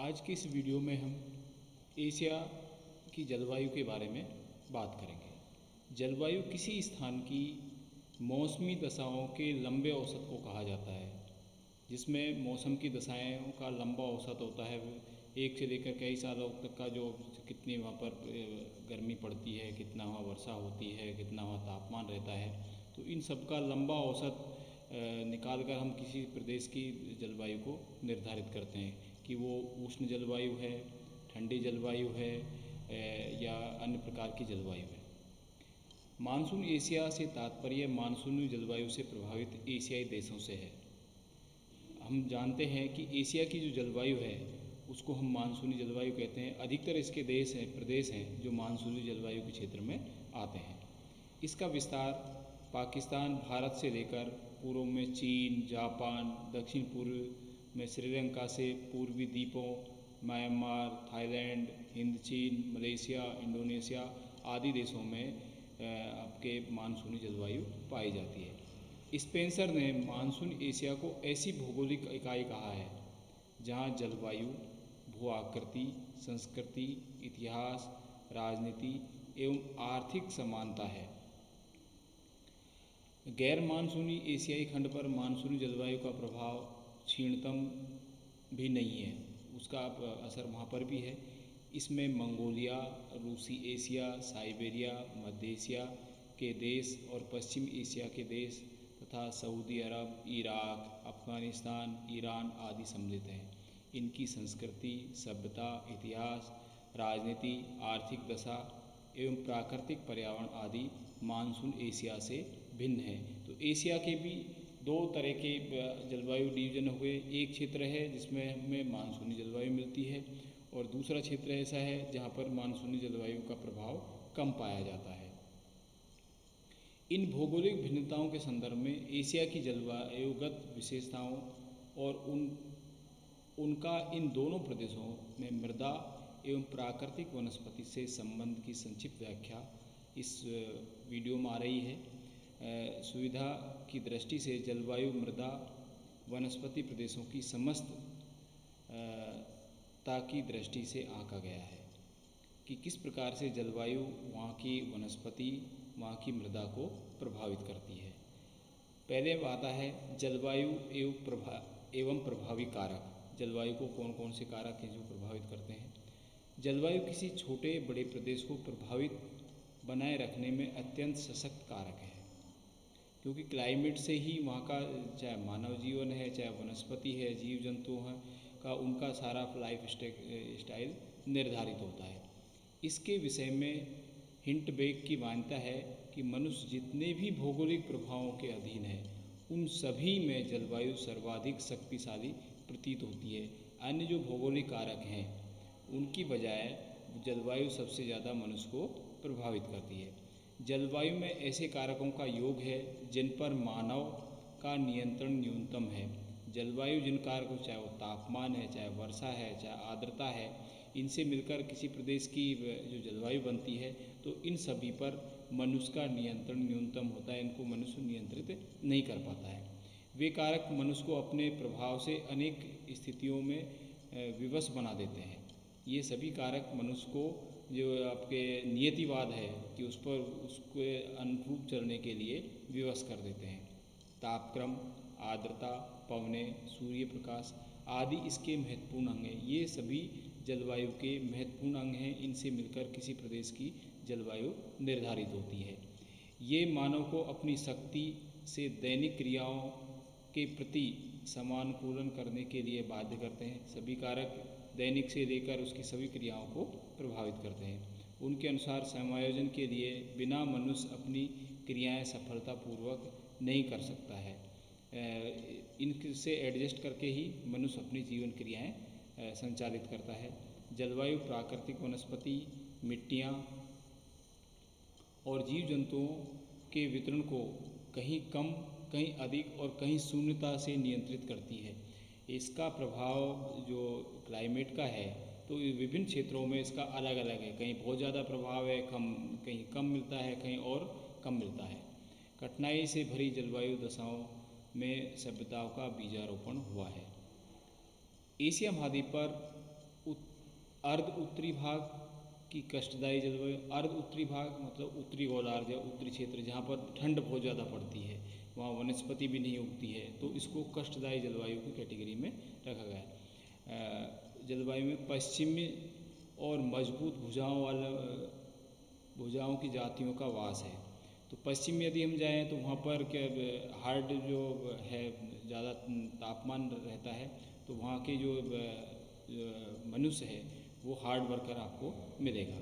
आज की इस वीडियो में हम एशिया की जलवायु के बारे में बात करेंगे। जलवायु किसी स्थान की मौसमी दशाओं के लंबे औसत को कहा जाता है, जिसमें मौसम की दशाओं का लंबा औसत होता है। एक से लेकर कई सालों तक का जो कितनी वहाँ पर गर्मी पड़ती है, कितना वहाँ वर्षा होती है, कितना वहाँ तापमान रहता है, तो इन सब का लंबा औसत निकाल कर हम किसी प्रदेश की जलवायु को निर्धारित करते हैं कि वो उष्ण जलवायु है, ठंडी जलवायु है या अन्य प्रकार की जलवायु है। मानसून एशिया से तात्पर्य मानसूनी जलवायु से प्रभावित एशियाई देशों से है। हम जानते हैं कि एशिया की जो जलवायु है उसको हम मानसूनी जलवायु कहते हैं। अधिकतर इसके प्रदेश हैं जो मानसूनी जलवायु के क्षेत्र में आते हैं। इसका विस्तार पाकिस्तान, भारत से लेकर पूर्व में चीन, जापान, दक्षिण पूर्व में श्रीलंका से पूर्वी द्वीपों, म्यांमार, थाईलैंड, हिंद चीन, मलेशिया, इंडोनेशिया आदि देशों में आपके मानसूनी जलवायु पाई जाती है। स्पेंसर ने मानसून एशिया को ऐसी भौगोलिक इकाई कहा है जहां जलवायु, भू आकृति, संस्कृति, इतिहास, राजनीति एवं आर्थिक समानता है। गैर मानसूनी एशियाई खंड पर मानसूनी जलवायु का प्रभाव क्षीणतम भी नहीं है, उसका असर वहाँ पर भी है। इसमें मंगोलिया, रूसी एशिया, साइबेरिया, मध्य एशिया के देश और पश्चिम एशिया के देश तथा सऊदी अरब, इराक, अफ़गानिस्तान, ईरान आदि सम्मिलित हैं। इनकी संस्कृति, सभ्यता, इतिहास, राजनीति, आर्थिक दशा एवं प्राकृतिक पर्यावरण आदि मानसून एशिया से भिन्न है। तो एशिया के भी दो तरह के जलवायु डिवीजन हुए। एक क्षेत्र है जिसमें हमें मानसूनी जलवायु मिलती है और दूसरा क्षेत्र ऐसा है जहाँ पर मानसूनी जलवायु का प्रभाव कम पाया जाता है। इन भौगोलिक भिन्नताओं के संदर्भ में एशिया की जलवायुगत विशेषताओं और उनका इन दोनों प्रदेशों में मृदा एवं प्राकृतिक वनस्पति से संबंध की संक्षिप्त व्याख्या इस वीडियो में आ रही है। सुविधा की दृष्टि से जलवायु, मृदा, वनस्पति प्रदेशों की समस्त की दृष्टि से आंका गया है कि किस प्रकार से जलवायु वहाँ की वनस्पति, वहाँ की मृदा को प्रभावित करती है। पहले आता है जलवायु एवं प्रभावी कारक। जलवायु को कौन कौन से कारक हैं जो प्रभावित करते हैं। जलवायु किसी छोटे बड़े प्रदेश को प्रभावित बनाए रखने में अत्यंत सशक्त कारक है, क्योंकि क्लाइमेट से ही वहाँ का चाहे मानव जीवन है, चाहे वनस्पति है, जीव जंतु हैं का उनका सारा लाइफ स्टाइल निर्धारित होता है। इसके विषय में हिंटबेक की मान्यता है कि मनुष्य जितने भी भौगोलिक प्रभावों के अधीन है उन सभी में जलवायु सर्वाधिक शक्तिशाली प्रतीत होती है। अन्य जो भौगोलिक कारक हैं उनकी बजाय जलवायु सबसे ज़्यादा मनुष्य को प्रभावित करती है। जलवायु में ऐसे कारकों का योग है जिन पर मानव का नियंत्रण न्यूनतम है। जलवायु जिन कारकों, चाहे वो तापमान है, चाहे वर्षा है, चाहे आर्द्रता है, इनसे मिलकर किसी प्रदेश की जो जलवायु बनती है, तो इन सभी पर मनुष्य का नियंत्रण न्यूनतम होता है। इनको मनुष्य नियंत्रित नहीं कर पाता है। वे कारक मनुष्य को अपने प्रभाव से अनेक स्थितियों में विवश बना देते हैं। ये सभी कारक मनुष्य को जो आपके नियतिवाद है कि उस पर उसके अनुरूप चलने के लिए विवश कर देते हैं। तापक्रम, आर्द्रता, पवनें, सूर्य प्रकाश आदि इसके महत्वपूर्ण अंग हैं। ये सभी जलवायु के महत्वपूर्ण अंग हैं। इनसे मिलकर किसी प्रदेश की जलवायु निर्धारित होती है। ये मानव को अपनी शक्ति से दैनिक क्रियाओं के प्रति समानुकूलन करने के लिए बाध्य करते हैं। सभी कारक दैनिक से लेकर उसकी सभी क्रियाओं को प्रभावित करते हैं। उनके अनुसार समायोजन के लिए बिना मनुष्य अपनी क्रियाएं सफलतापूर्वक नहीं कर सकता है। इनसे एडजस्ट करके ही मनुष्य अपनी जीवन क्रियाएं संचालित करता है। जलवायु प्राकृतिक वनस्पति, मिट्टियाँ और जीव जंतुओं के वितरण को कहीं कम, कहीं अधिक और कहीं शून्यता से नियंत्रित करती है। इसका प्रभाव जो क्लाइमेट का है तो विभिन्न क्षेत्रों में इसका अलग अलग है। कहीं बहुत ज़्यादा प्रभाव है, कहीं कम मिलता है, कहीं और कम मिलता है। कठिनाई से भरी जलवायु दशाओं में सभ्यताओं का बीजारोपण हुआ है। एशिया महाद्वीप पर अर्ध उत्तरी भाग की कष्टदायी जलवायु। अर्ध उत्तरी भाग मतलब उत्तरी गोलार्ध या उत्तरी क्षेत्र जहाँ पर ठंड बहुत ज़्यादा पड़ती है, वहाँ वनस्पति भी नहीं उगती है, तो इसको कष्टदायी जलवायु की कैटेगरी में रखा गया है। जलवायु में पश्चिमी और मजबूत भुजाओं की जातियों का वास है। तो पश्चिम में यदि हम जाएँ तो वहाँ पर क्या हार्ड जो है ज़्यादा तापमान रहता है, तो वहाँ के जो मनुष्य है वो हार्ड वर्कर आपको मिलेगा।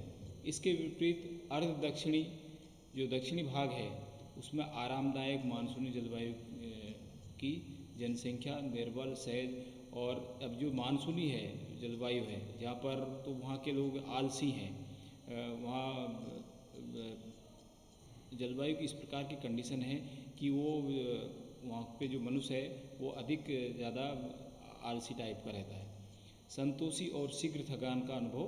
इसके विपरीत अर्ध दक्षिणी जो दक्षिणी भाग है उसमें आरामदायक मानसूनी जलवायु की जनसंख्या निर्बल सहज, और अब जो मानसूनी है जलवायु है जहाँ पर, तो वहाँ के लोग आलसी हैं। वहाँ जलवायु की इस प्रकार की कंडीशन है कि वो वहाँ पे जो मनुष्य है वो अधिक ज़्यादा आलसी टाइप का रहता है। संतोषी और शीघ्र थकान का अनुभव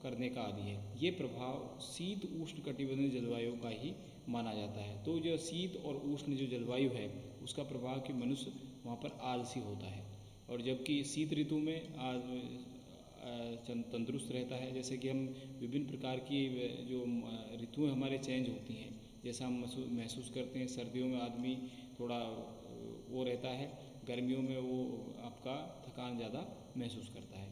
करने का आदि है। ये प्रभाव शीत उष्ण कटिबंधीय जलवायु का ही माना जाता है। तो जो शीत और उष्ण जो जलवायु है उसका प्रभाव कि मनुष्य वहाँ पर आलसी होता है, और जबकि शीत ऋतु में तंदुरुस्त रहता है। जैसे कि हम विभिन्न प्रकार की जो ऋतुएँ हमारे चेंज होती हैं, जैसा हम महसूस करते हैं, सर्दियों में आदमी थोड़ा वो रहता है, गर्मियों में वो आपका थकान ज़्यादा महसूस करता है।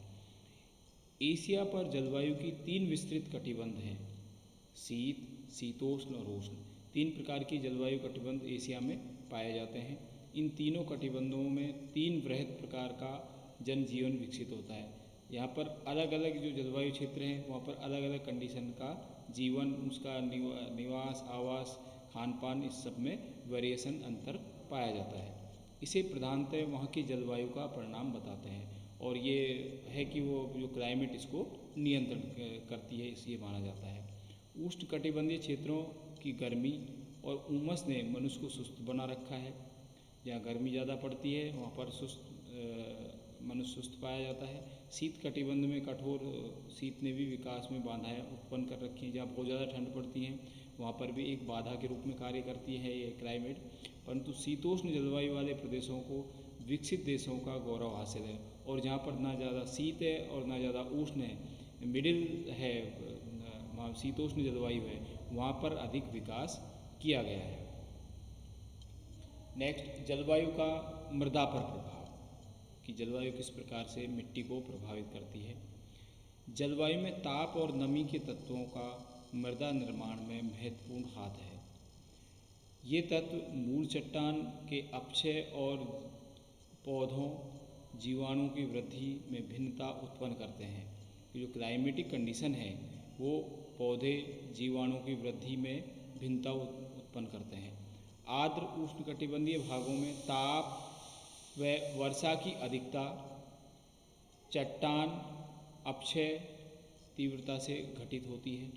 एशिया पर जलवायु की 3 विस्तृत कटिबंध हैं, शीत, शीतोष्ण और उष्ण। 3 प्रकार की जलवायु कटिबंध एशिया में पाए जाते हैं। इन तीनों कटिबंधों में 3 वृहद प्रकार का जनजीवन विकसित होता है। यहाँ पर अलग अलग जो जलवायु क्षेत्र हैं वहाँ पर अलग अलग कंडीशन का जीवन, उसका निवास, आवास, खान पान, इस सब में वेरिएशन अंतर पाया जाता है। इसे प्रधानतः वहाँ की जलवायु का परिणाम बताते हैं, और ये है कि वो जो क्लाइमेट इसको नियंत्रण करती है, इसलिए माना जाता है। उष्ण कटिबंधीय क्षेत्रों की गर्मी और उमस ने मनुष्य को सुस्त बना रखा है। जहाँ गर्मी ज़्यादा पड़ती है वहाँ पर मनुष्य सुस्त पाया जाता है। शीत कटिबंध में कठोर शीत ने भी विकास में बाधाएं उत्पन्न कर रखी हैं। जहाँ बहुत ज़्यादा ठंड पड़ती है वहाँ पर भी एक बाधा के रूप में कार्य करती है ये क्लाइमेट। परंतु शीतोष्ण जलवायु वाले प्रदेशों को विकसित देशों का गौरव हासिल है, और जहाँ पर ना ज़्यादा शीत है और ना ज़्यादा उष्ण है, मिडिल है, शीतोष्ण जलवायु है, वहाँ पर अधिक विकास किया गया है। नेक्स्ट, जलवायु का मृदा पर प्रभाव, कि जलवायु किस प्रकार से मिट्टी को प्रभावित करती है। जलवायु में ताप और नमी के तत्वों का मृदा निर्माण में महत्वपूर्ण हाथ है। ये तत्व मूल चट्टान के अपक्षय और पौधों जीवाणुओं की वृद्धि में भिन्नता उत्पन्न करते हैं। जो क्लाइमेटिक कंडीशन है वो पौधे जीवाणुओं की वृद्धि में भिन्नता उत्पन्न करते हैं। आर्द्र उष्णकटिबंधीय भागों में ताप व वर्षा की अधिकता, चट्टान अपक्षय तीव्रता से घटित होती है।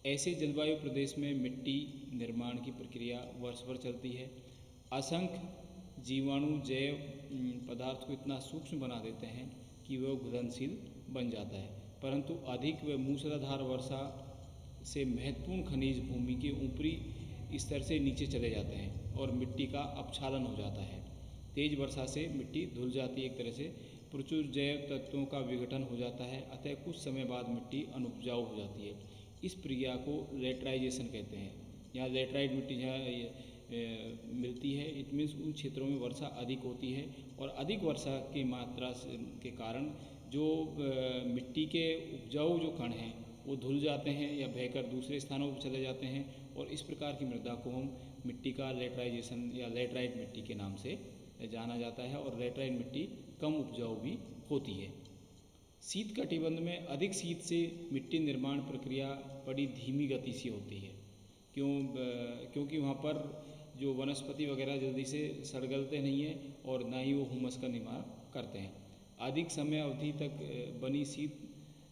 ऐसे जलवायु प्रदेश में मिट्टी निर्माण की प्रक्रिया वर्ष भर चलती है। असंख्य जीवाणु जैव पदार्थ को इतना सूक्ष्म बना देते हैं कि वह घुलनशील बन जाता है, परंतु अधिक व मूसलाधार वर्षा से महत्वपूर्ण खनिज भूमि के ऊपरी स्तर से नीचे चले जाते हैं और मिट्टी का अपक्षालन हो जाता है। तेज वर्षा से मिट्टी धुल जाती है, एक तरह से प्रचुर जैव तत्वों का विघटन हो जाता है, अतः कुछ समय बाद मिट्टी अनुपजाऊ हो जाती है। इस प्रक्रिया को लेटराइजेशन कहते हैं। यहाँ लेटराइट मिट्टी जहाँ मिलती है, इट मीन्स उन क्षेत्रों में वर्षा अधिक होती है, और अधिक वर्षा की मात्रा के कारण जो मिट्टी के उपजाऊ जो कण हैं वो धुल जाते हैं या बहकर दूसरे स्थानों पर चले जाते हैं, और इस प्रकार की मृदा को हम मिट्टी का लेटराइजेशन या लेटराइट मिट्टी के नाम से जाना जाता है, और लेटराइट मिट्टी कम उपजाऊ भी होती है। शीत कटिबंध में अधिक शीत से मिट्टी निर्माण प्रक्रिया बड़ी धीमी गति से होती है। क्योंकि वहाँ पर जो वनस्पति वगैरह जल्दी से सड़गलते नहीं हैं और ना ही वो हुमस का निर्माण करते हैं। अधिक समय अवधि तक बनी शीत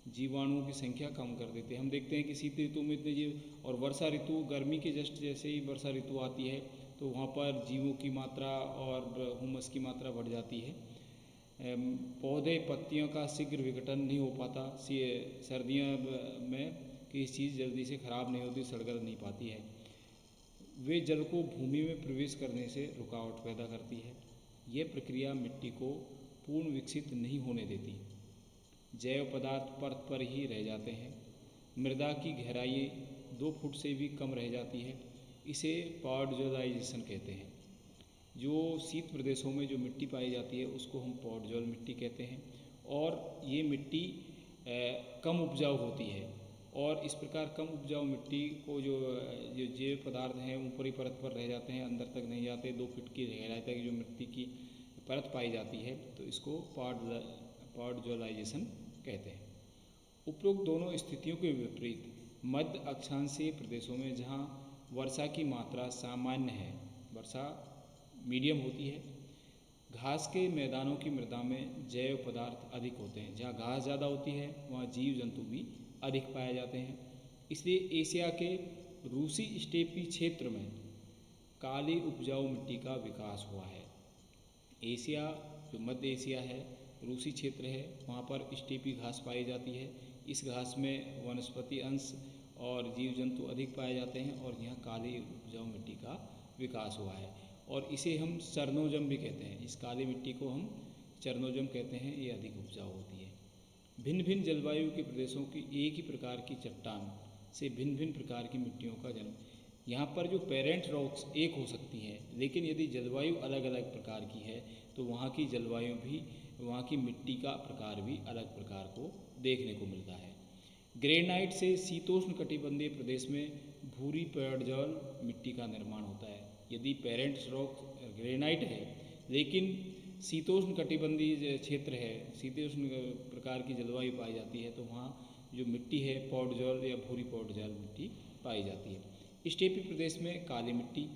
जीवाणुओं की संख्या कम कर देते हैं। हम देखते हैं कि शीत ऋतु में इतने जीव, और वर्षा ऋतु गर्मी के जस्ट जैसे ही वर्षा ऋतु आती है तो वहाँ पर जीवों की मात्रा और हुमस की मात्रा बढ़ जाती है। पौधे पत्तियों का शीघ्र विघटन नहीं हो पाता। सर्दियों में किसी चीज़ जल्दी से ख़राब नहीं होती, सड़गल नहीं पाती है। वे जल को भूमि में प्रवेश करने से रुकावट पैदा करती है। यह प्रक्रिया मिट्टी को पूर्ण विकसित नहीं होने देती। जैव पदार्थ परत पर ही रह जाते हैं। मृदा की गहराई 2 फुट से भी कम रह जाती है। इसे पॉडजोलाइजेशन कहते हैं। जो शीत प्रदेशों में जो मिट्टी पाई जाती है उसको हम पॉडजोल मिट्टी कहते हैं। और ये मिट्टी कम उपजाऊ होती है। और इस प्रकार कम उपजाऊ मिट्टी को जो जैव पदार्थ हैं ऊपरी परत पर रह जाते हैं, अंदर तक नहीं जाते। 2 फीट की गहराई तक जो मिट्टी की परत पाई जाती है तो इसको पॉडजोलाइजेशन कहते हैं। उपरोक्त दोनों स्थितियों के विपरीत मध्य अक्षांशीय प्रदेशों में जहाँ वर्षा की मात्रा सामान्य है, वर्षा मीडियम होती है, घास के मैदानों की मृदा में जैव पदार्थ अधिक होते हैं। जहाँ घास ज़्यादा होती है वहाँ जीव जंतु भी अधिक पाए जाते हैं। इसलिए एशिया के रूसी स्टेपी क्षेत्र में काली उपजाऊ मिट्टी का विकास हुआ है। एशिया जो मध्य एशिया है, रूसी क्षेत्र है, वहाँ पर स्टेपी घास पाई जाती है। इस घास में वनस्पति अंश और जीव जंतु अधिक पाए जाते हैं और यहाँ काली उपजाऊ मिट्टी का विकास हुआ है। और इसे हम चरनोजम भी कहते हैं। इस काली मिट्टी को हम चरनोजम कहते हैं। ये अधिक उपजाऊ होती है। भिन्न भिन्न जलवायु के प्रदेशों की एक ही प्रकार की चट्टान से भिन्न भिन्न प्रकार की मिट्टियों का जन्म। यहाँ पर जो पेरेंट रॉक्स एक हो सकती हैं, लेकिन यदि जलवायु अलग अलग प्रकार की है तो वहाँ की जलवायु भी, वहाँ की मिट्टी का प्रकार भी अलग प्रकार को देखने को मिलता है। ग्रेनाइट से शीतोष्ण कटिबंधीय प्रदेश में भूरी पॉडजोल मिट्टी का निर्माण होता है। यदि पेरेंट रॉक ग्रेनाइट है लेकिन शीतोष्ण कटिबंधीय क्षेत्र है, शीतोष्ण प्रकार की जलवायु पाई जाती है तो वहाँ जो मिट्टी है पॉडजोल या भूरी पॉडजोल मिट्टी पाई जाती है। स्टेपी प्रदेश में काली मिट्टी,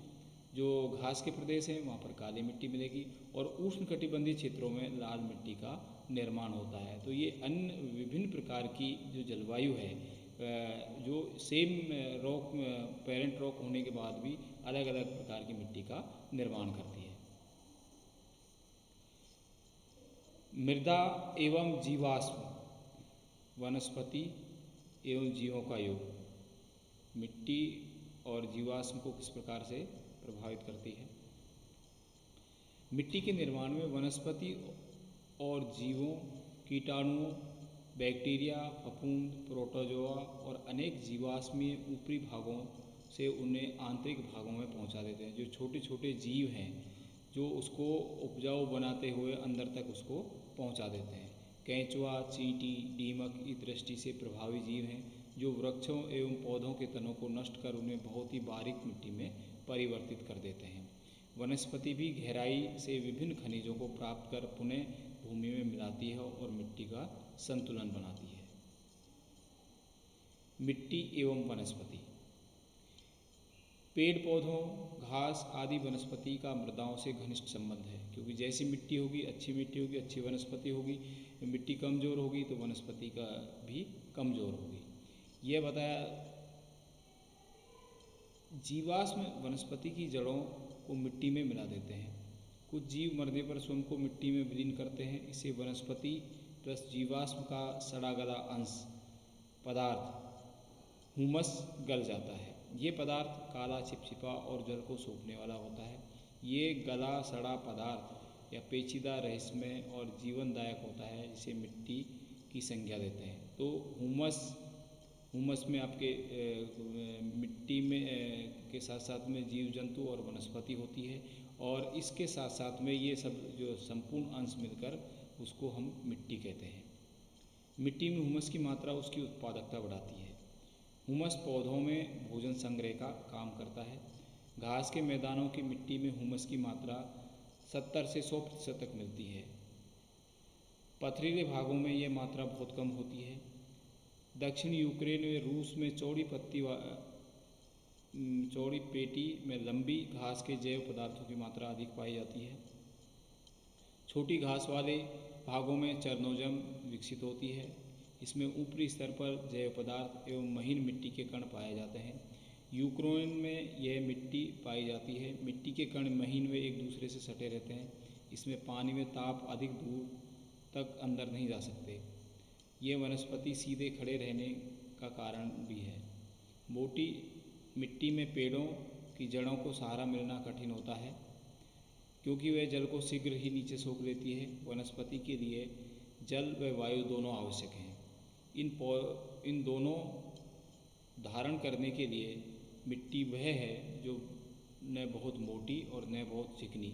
जो घास के प्रदेश हैं वहाँ पर काली मिट्टी मिलेगी और उष्ण कटिबंधीय क्षेत्रों में लाल मिट्टी का निर्माण होता है। तो ये अन्य विभिन्न प्रकार की जो जलवायु है, जो सेम रॉक पेरेंट रॉक होने के बाद भी अलग अलग प्रकार की मिट्टी का निर्माण करती है। मृदा एवं जीवाश्म, वनस्पति एवं जीवों का योग मिट्टी और जीवाश्म को किस प्रकार से प्रभावित करती है। मिट्टी के निर्माण में वनस्पति और जीवों, कीटाणुओं, बैक्टीरिया, फफूंद, प्रोटोजोआ और अनेक जीवाश्मीय ऊपरी भागों से उन्हें आंतरिक भागों में पहुंचा देते हैं। जो छोटे छोटे जीव हैं जो उसको उपजाऊ बनाते हुए अंदर तक उसको पहुंचा देते हैं। केंचुआ, चींटी, दीमक की दृष्टि से प्रभावी जीव हैं जो वृक्षों एवं पौधों के तनों को नष्ट कर उन्हें बहुत ही बारीक मिट्टी में परिवर्तित कर देते हैं। वनस्पति भी गहराई से विभिन्न खनिजों को प्राप्त कर पुनः भूमि में मिलाती है और मिट्टी का संतुलन बनाती है। मिट्टी एवं वनस्पति, पेड़ पौधों, घास आदि वनस्पति का मृदाओं से घनिष्ठ संबंध है, क्योंकि जैसी मिट्टी होगी, अच्छी वनस्पति होगी। मिट्टी कमज़ोर होगी तो वनस्पति का भी कमज़ोर होगी। यह बताया। जीवाश्म वनस्पति की जड़ों को मिट्टी में मिला देते हैं। कुछ जीव मरने पर स्वयं को मिट्टी में विलीन करते हैं। इससे वनस्पति प्लस जीवाश्म का सड़ा गला अंश पदार्थ हुमस गल जाता है। ये पदार्थ काला, चिपचिपा और जल को सोखने वाला होता है। ये गला सड़ा पदार्थ या पेचीदा, रहस्यमय और जीवनदायक होता है, जिसे मिट्टी की संज्ञा देते हैं। तो हुमस में आपके मिट्टी में के साथ साथ में जीव जंतु और वनस्पति होती है, और इसके साथ साथ में ये सब जो संपूर्ण अंश मिलकर उसको हम मिट्टी कहते हैं। मिट्टी में हुमस की मात्रा उसकी उत्पादकता बढ़ाती है। हुमस पौधों में भोजन संग्रह का काम करता है। घास के मैदानों की मिट्टी में हुमस की मात्रा 70 से 100% तक मिलती है। पथरीले भागों में यह मात्रा बहुत कम होती है। दक्षिण यूक्रेन में, रूस में चौड़ी पेटी में लंबी घास के जैव पदार्थों की मात्रा अधिक पाई जाती है। छोटी घास वाले भागों में चरनोजम विकसित होती है। इसमें ऊपरी स्तर पर जैव पदार्थ एवं महीन मिट्टी के कण पाए जाते हैं। यूक्रेन में यह मिट्टी पाई जाती है। मिट्टी के कण महीन में एक दूसरे से सटे रहते हैं। इसमें पानी में ताप अधिक दूर तक अंदर नहीं जा सकते। ये वनस्पति सीधे खड़े रहने का कारण भी है। मोटी मिट्टी में पेड़ों की जड़ों को सहारा मिलना कठिन होता है, क्योंकि वह जल को शीघ्र ही नीचे सोख लेती है। वनस्पति के लिए जल व वायु दोनों आवश्यक हैं। इन दोनों धारण करने के लिए मिट्टी वह है जो न बहुत मोटी और न बहुत चिकनी,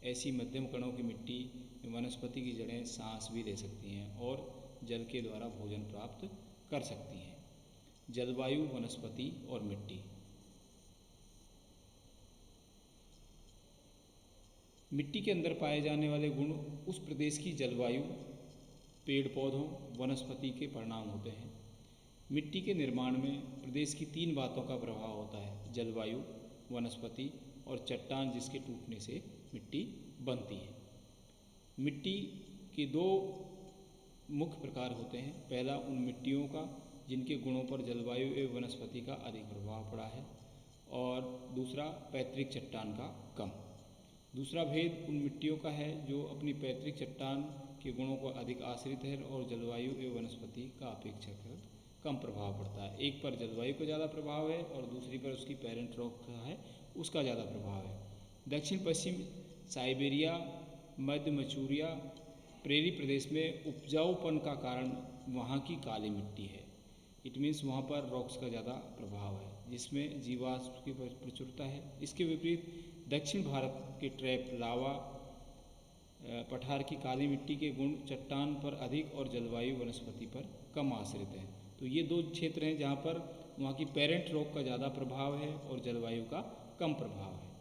ऐसी मध्यम कणों की मिट्टी वनस्पति की जड़ें सांस भी ले सकती हैं और जल के द्वारा भोजन प्राप्त कर सकती हैं। जलवायु, वनस्पति और मिट्टी। मिट्टी के अंदर पाए जाने वाले गुण उस प्रदेश की जलवायु, पेड़ पौधों, वनस्पति के परिणाम होते हैं। मिट्टी के निर्माण में प्रदेश की 3 बातों का प्रभाव होता है: जलवायु, वनस्पति और चट्टान जिसके टूटने से मिट्टी बनती है। मिट्टी के 2 मुख्य प्रकार होते हैं। पहला उन मिट्टियों का जिनके गुणों पर जलवायु एवं वनस्पति का अधिक प्रभाव पड़ा है, और दूसरा पैतृक चट्टान का कम। दूसरा भेद उन मिट्टियों का है जो अपनी पैतृक चट्टान के गुणों को अधिक आश्रित है और जलवायु एवं वनस्पति का अपेक्षाकृत कम प्रभाव पड़ता है। एक पर जलवायु का ज़्यादा प्रभाव है और दूसरी पर उसकी पेरेंट रॉक का है, उसका ज़्यादा प्रभाव है। दक्षिण पश्चिम साइबेरिया, मध्य मंचूरिया, प्रेरी प्रदेश में उपजाऊपन का कारण वहाँ की काली मिट्टी है। इट मीन्स वहाँ पर रॉक्स का ज़्यादा प्रभाव है जिसमें जीवाश्म की प्रचुरता है। इसके विपरीत दक्षिण भारत के ट्रैप, लावा, पठार की काली मिट्टी के गुण चट्टान पर अधिक और जलवायु, वनस्पति पर कम आश्रित हैं। तो ये 2 क्षेत्र हैं जहाँ पर वहाँ की पेरेंट रॉक का ज़्यादा प्रभाव है और जलवायु का कम प्रभाव है।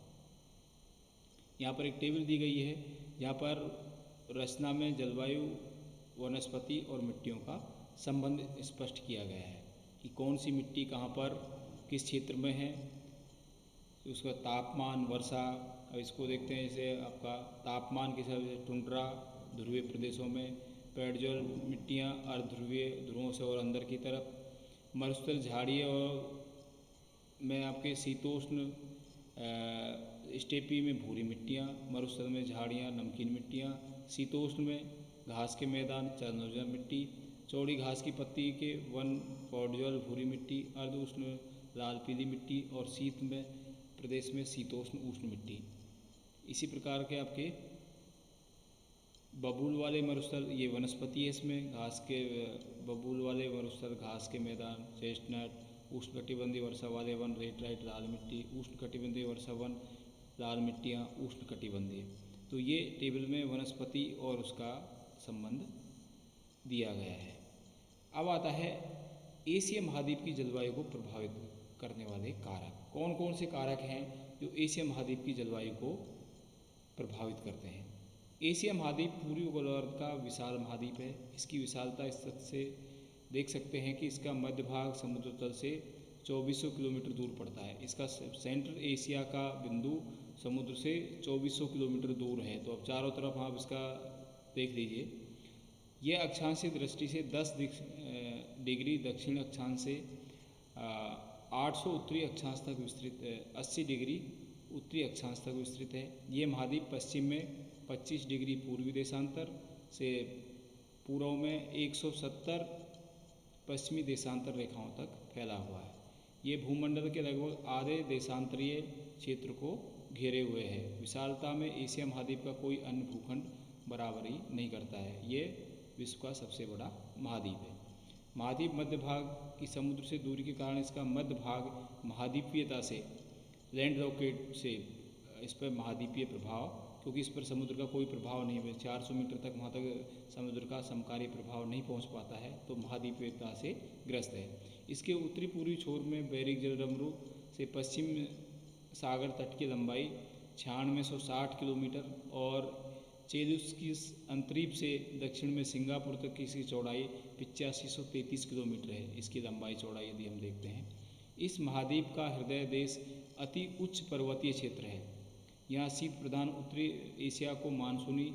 यहाँ पर एक टेबल दी गई है जहाँ पर रचना में जलवायु, वनस्पति और मिट्टियों का संबंध स्पष्ट किया गया है कि कौन सी मिट्टी कहाँ पर किस क्षेत्र में है, उसका तापमान, वर्षा। अब इसको देखते हैं, जैसे आपका तापमान के हिसाब से टुंड्रा ध्रुवीय प्रदेशों में, पेड़जल मिट्टियाँ अर्धध्रुवीय ध्रुवों से और अंदर की तरफ, मरुस्थल झाड़ियों और में आपके शीतोष्ण स्टेपी में भूरी मिट्टियाँ, मरुस्थल में झाड़ियाँ, नमकीन मिट्टियाँ, शीतोष्ण में घास के मैदान, चरणोजन मिट्टी, चौड़ी घास की पत्ती के वन, पौडजल भूरी मिट्टी, अर्ध उष्ण लाल पीली मिट्टी और शीत में प्रदेश में शीतोष्ण उष्ण मिट्टी। इसी प्रकार के आपके बबूल वाले मरुस्थल, ये वनस्पति है, इसमें घास के बबूल वाले मरुस्थल, घास के मैदान, चेस्टनट, उष्णकटिबंधीय वर्षा वाले वन, लेटराइट लाल मिट्टी, उष्णकटिबंधीय वर्षा वन, लाल मिट्टियाँ, उष्णकटिबंधीय। तो ये टेबल में वनस्पति और उसका संबंध दिया गया है। अब आता है एशिया महाद्वीप की जलवायु को प्रभावित करने वाले कारक। कौन कौन से कारक हैं जो एशिया महाद्वीप की जलवायु को प्रभावित करते हैं? एशिया महाद्वीप पूर्वी गोलार्ध का विशाल महाद्वीप है। इसकी विशालता इस तथ्य से देख सकते हैं कि इसका मध्य भाग समुद्र तल से 2400 किलोमीटर दूर पड़ता है। इसका सेंट्रल एशिया का बिंदु समुद्र से 2400 किलोमीटर दूर है। तो अब चारों तरफ आप इसका देख लीजिए। यह अक्षांशीय दृष्टि से 10 डिग्री दक्षिण अक्षांश से 800 उत्तरी अक्षांश तक विस्तृत, 80 डिग्री उत्तरी अक्षांश तक विस्तृत है। ये महाद्वीप पश्चिम में 25 डिग्री पूर्वी देशांतर से पूर्व में 170 पश्चिमी देशांतर रेखाओं तक फैला हुआ है। ये भूमंडल के लगभग आधे देशांतरीय क्षेत्र को घेरे हुए है। विशालता में एशिया महाद्वीप का कोई अन्य भूखंड बराबरी नहीं करता है। ये विश्व का सबसे बड़ा महाद्वीप है। महाद्वीप मध्य भाग की समुद्र से दूरी के कारण इसका मध्य भाग महाद्वीपीयता से, लैंड लॉकेट से इस पर महाद्वीपीय प्रभाव, क्योंकि इस पर समुद्र का कोई प्रभाव नहीं है, 400 मीटर तक वहाँ तक समुद्र का समकारी प्रभाव नहीं पहुँच पाता है, तो महाद्वीपीयता से ग्रस्त है। इसके उत्तरी पूर्वी छोर में बेरिंग जलडमरू से पश्चिम सागर तट की लंबाई 9660 किलोमीटर और चेलुस्किस अंतरीप से दक्षिण में सिंगापुर तक की इसकी चौड़ाई 8533 किलोमीटर है। इसकी लंबाई चौड़ाई यदि हम देखते हैं, इस महाद्वीप का हृदय देश अति उच्च पर्वतीय क्षेत्र है। यहाँ शीत प्रधान उत्तरी एशिया को मानसूनी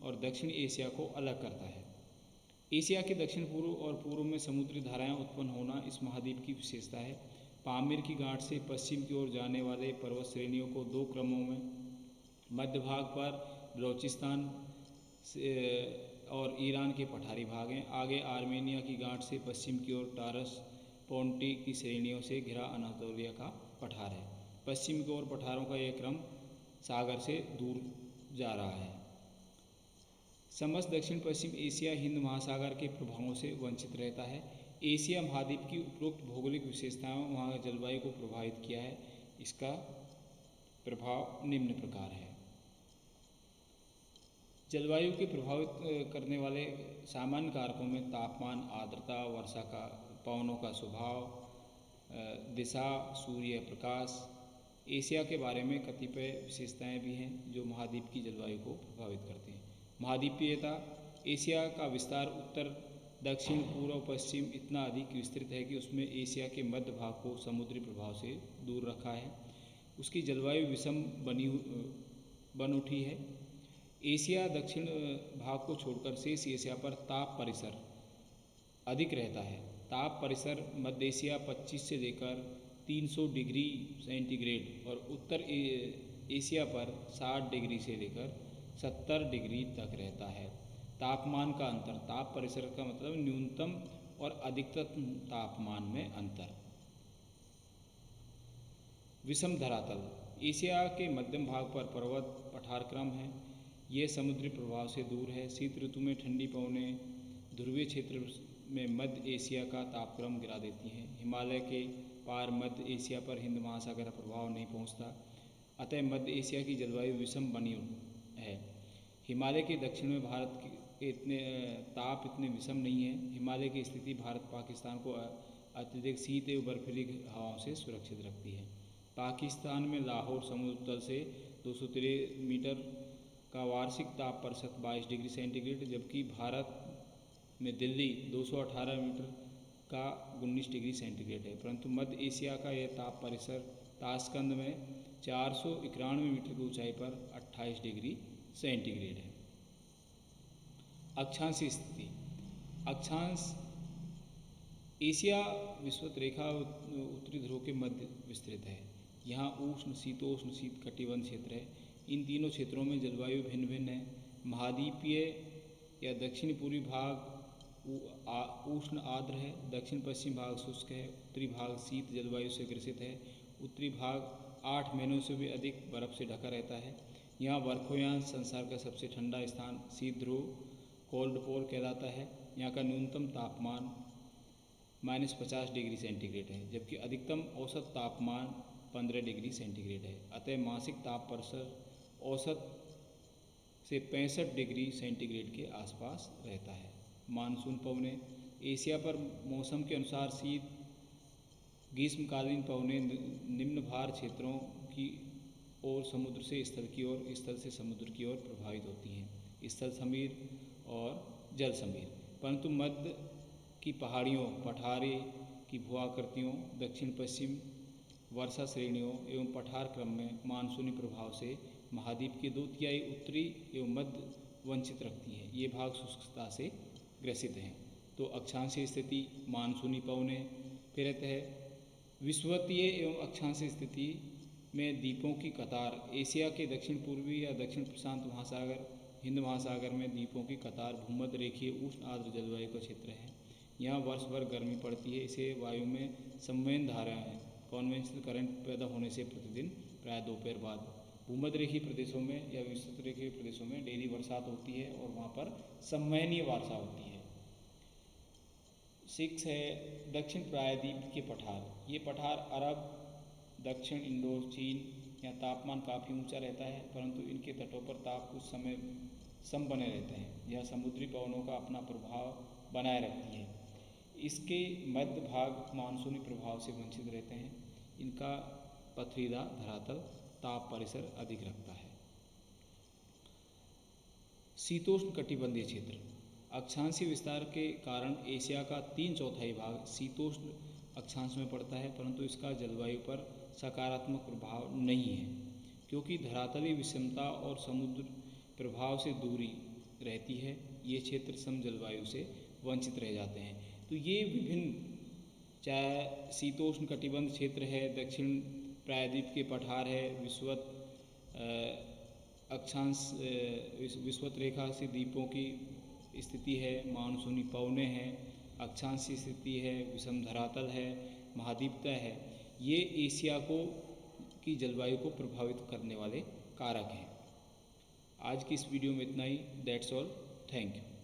और दक्षिण एशिया को अलग करता है। एशिया के दक्षिण पूर्व और पूर्व में समुद्री धाराएं उत्पन्न होना इस महाद्वीप की विशेषता है। पामीर की गांठ से पश्चिम की ओर जाने वाले पर्वत श्रेणियों को 2 क्रमों में मध्य भाग पर बलोचिस्तान और ईरान के पठारी भाग हैं। आगे आर्मेनिया की गांठ से पश्चिम की ओर टारस पोंटी की श्रेणियों से घिरा अनातोलिया का पठार है। पश्चिम की ओर पठारों का यह क्रम सागर से दूर जा रहा है। समस्त दक्षिण पश्चिम एशिया हिंद महासागर के प्रभावों से वंचित रहता है। एशिया महाद्वीप की उपरोक्त भौगोलिक विशेषताओं वहाँ जलवायु को प्रभावित किया है। इसका प्रभाव निम्न प्रकार है। जलवायु के प्रभावित करने वाले सामान्य कारकों में तापमान, आर्द्रता, वर्षा का, पवनों का स्वभाव, दिशा, सूर्य प्रकाश। एशिया के बारे में कतिपय विशेषताएं भी हैं जो महाद्वीप की जलवायु को प्रभावित करती हैं। महाद्वीपीयता: एशिया का विस्तार उत्तर, दक्षिण, पूर्व, पश्चिम इतना अधिक विस्तृत है कि उसमें एशिया के मध्य भाग को समुद्री प्रभाव से दूर रखा है। उसकी जलवायु विषम बन उठी है। एशिया दक्षिण भाग को छोड़कर शेष एशिया पर ताप परिसर अधिक रहता है। ताप परिसर मध्य एशिया 25 से लेकर 300 डिग्री सेंटीग्रेड और उत्तर एशिया पर 60 डिग्री से लेकर 70 डिग्री तक रहता है। तापमान का अंतर: ताप परिसर का मतलब न्यूनतम और अधिकतम तापमान में अंतर। विषम धरातल: एशिया के मध्यम भाग पर पर्वत पठारक्रम है। ये समुद्री प्रभाव से दूर है। शीत ऋतु में ठंडी पवनें ध्रुवीय क्षेत्र में मध्य एशिया का तापक्रम गिरा देती हैं। हिमालय के पार मध्य एशिया पर हिंद महासागर का प्रभाव नहीं पहुंचता, अतः मध्य एशिया की जलवायु विषम बनी है। हिमालय के दक्षिण में भारत के ताप इतने विषम नहीं है। हिमालय की स्थिति भारत पाकिस्तान को अत्यधिक शीत एवं बर्फीली हवाओं से सुरक्षित रखती है। पाकिस्तान में लाहौर समुद्र तल से 213 मीटर का वार्षिक ताप प्रतिशत 22 डिग्री सेंटीग्रेड, जबकि भारत में दिल्ली 218 मीटर का 19 डिग्री सेंटीग्रेड है। परंतु मध्य एशिया का यह ताप परिसर ताशकंद में 491 मीटर की ऊंचाई पर 28 डिग्री सेंटीग्रेड है। अक्षांशीय स्थिति: अक्षांश: एशिया विषुवत रेखा उत्तरी ध्रुव के मध्य विस्तृत है। यहाँ उष्ण शीतोष्ण शीत कटिबंध क्षेत्र है। इन तीनों क्षेत्रों में जलवायु भिन्न भिन्न है। महाद्वीपीय या दक्षिण पूर्वी भाग उष्ण आर्द्र है, दक्षिण पश्चिम भाग शुष्क है, उत्तरी भाग शीत जलवायु से ग्रसित है। उत्तरी भाग 8 महीनों से भी अधिक बर्फ से ढका रहता है। यहाँ बर्फोयांश संसार का सबसे ठंडा स्थान शीत ध्रुव कोल्ड पोल कहलाता है। यहाँ का न्यूनतम तापमान -50 डिग्री सेंटीग्रेड है, जबकि अधिकतम औसत तापमान 15 डिग्री सेंटीग्रेड है। अतः मासिक ताप परिसर औसत से 65 डिग्री सेंटीग्रेड के आसपास रहता है। मानसून पवनें: एशिया पर मौसम के अनुसार शीत ग्रीष्मकालीन पवनें निम्न भार क्षेत्रों की ओर समुद्र से स्थल की ओर, स्थल से समुद्र की ओर प्रभावित होती हैं। स्थल समीर और जल समीर। परंतु मध्य की पहाड़ियों, पठारे की भूआकृतियों, दक्षिण पश्चिम वर्षा श्रेणियों एवं पठार क्रम में मानसूनी प्रभाव से महाद्वीप के 2/3 उत्तरी एवं मध्य वंचित रखती हैं। ये भाग शुष्कता से ग्रसित हैं। तो अक्षांशीय स्थिति, मानसूनी पवनें, फिर रहते हैं विषुवतीय एवं अक्षांशीय स्थिति में द्वीपों की कतार। एशिया के दक्षिण पूर्वी या दक्षिण प्रशांत महासागर, हिंद महासागर में द्वीपों की कतार भूमध्य रेखीय उष्ण आर्द्र जलवायु का क्षेत्र है। यहाँ वर्ष भर गर्मी पड़ती है। इसे वायु में संवहन धाराएं कॉन्वेंशनल करंट पैदा होने से प्रतिदिन प्राय दोपहर बाद भूमध्य रेखीय प्रदेशों में या विस्तृत रेखीय प्रदेशों में डेली बरसात होती है और वहाँ पर संवहनीय वर्षा होती है। 6 है दक्षिण प्रायद्वीप के पठार। ये पठार अरब, दक्षिण इंडो चीन यहाँ तापमान काफ़ी ऊंचा रहता है, परंतु इनके तटों पर ताप कुछ समय सम बने रहते हैं। यह समुद्री पवनों का अपना प्रभाव बनाए रखती है। इसके मध्य भाग मानसूनी प्रभाव से वंचित रहते हैं। इनका पथरीला धरातल ताप परिसर अधिक रखता है। शीतोष्ण कटिबंधीय क्षेत्र: अक्षांशीय विस्तार के कारण एशिया का 3/4 भाग शीतोष्ण अक्षांश में पड़ता है, परंतु इसका जलवायु पर सकारात्मक प्रभाव नहीं है, क्योंकि धरातलीय विषमता और समुद्र प्रभाव से दूरी रहती है। ये क्षेत्र सम जलवायु से वंचित रह जाते हैं। तो ये विभिन्न, चाहे शीतोष्ण कटिबंध क्षेत्र है, दक्षिण प्रायद्वीप के पठार है, विषुवत अक्षांश विषुवत रेखा से द्वीपों की स्थिति है, मानसूनी पवनें हैं, अक्षांशीय स्थिति है, विषम धरातल है, महाद्वीपता है, ये एशिया की जलवायु को प्रभावित करने वाले कारक हैं। आज की इस वीडियो में इतना ही। That's all. Thank you.